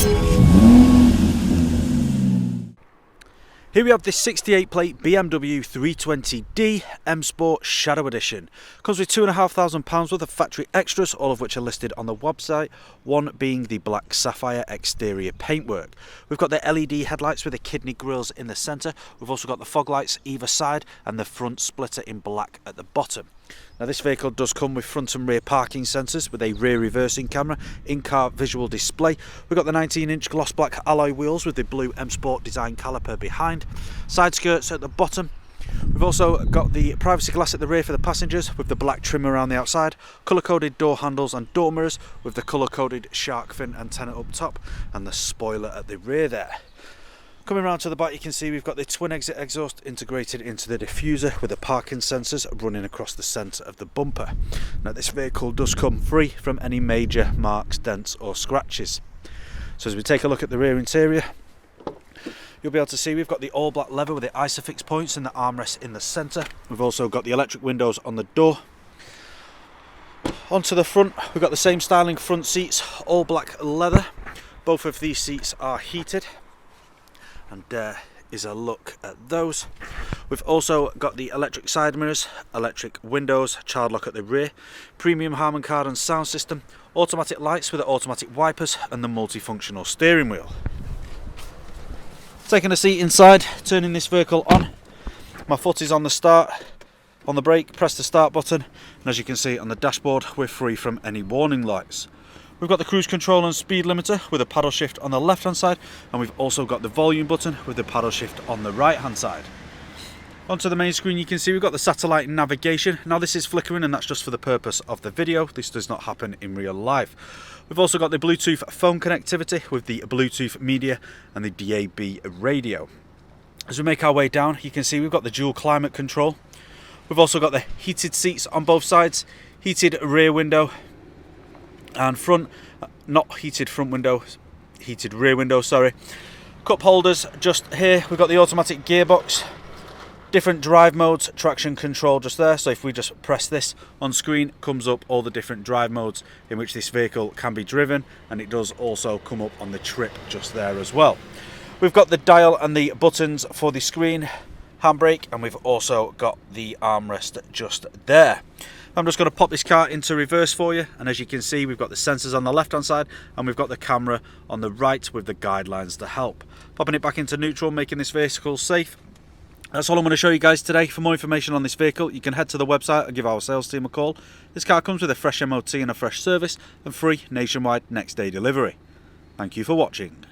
Here we have this 68 plate BMW 320d M Sport Shadow Edition. Comes with £2,500 worth of factory extras, all of which are listed on the website, one being the black sapphire exterior paintwork. We've got the LED headlights with the kidney grills in the centre. We've also got the fog lights either side and the front splitter in black at the bottom. Now this vehicle does come with front and rear parking sensors with a rear reversing camera, in-car visual display. We've got the 19-inch gloss black alloy wheels with the blue M Sport design caliper behind. Side skirts at the bottom. We've also got the privacy glass at the rear for the passengers with the black trim around the outside, colour-coded door handles and door mirrors with the colour-coded shark fin antenna up top and the spoiler at the rear there. Coming around to the back, you can see we've got the twin exit exhaust integrated into the diffuser with the parking sensors running across the centre of the bumper. Now this vehicle does come free from any major marks, dents or scratches. So as we take a look at the rear interior, you'll be able to see we've got the all black leather with the isofix points and the armrest in the centre. We've also got the electric windows on the door. Onto the front, we've got the same styling front seats, all black leather. Both of these seats are heated. And there is a look at those. We've also got the electric side mirrors, electric windows, child lock at the rear, premium Harman Kardon sound system, automatic lights with the automatic wipers and the multifunctional steering wheel. Taking a seat inside, turning this vehicle on. My foot is on the start, on the brake, press the start button, and as you can see on the dashboard, we're free from any warning lights. We've got the cruise control and speed limiter with a paddle shift on the left hand side, and we've also got the volume button with the paddle shift on the right hand side. Onto the main screen, you can see we've got the satellite navigation. Now this is flickering and that's just for the purpose of the video. This does not happen in real life. We've also got the Bluetooth phone connectivity with the Bluetooth media and the DAB radio. As we make our way down, you can see we've got the dual climate control. We've also got the heated seats on both sides, heated rear window and front, not heated front window, heated rear window, sorry. Cup holders just here. We've got the automatic gearbox, different drive modes, traction control just there. So if we just press this on screen, comes up all the different drive modes in which this vehicle can be driven, and it does also come up on the trip just there as well. We've got the dial and the buttons for the screen, handbrake, and we've also got the armrest just there. I'm just going to pop this car into reverse for you, and as you can see we've got the sensors on the left hand side and we've got the camera on the right with the guidelines to help. Popping it back into neutral, making this vehicle safe. That's all I'm going to show you guys today. For more information on this vehicle, you can head to the website or give our sales team a call. This car comes with a fresh MOT and a fresh service and free nationwide next day delivery. Thank you for watching.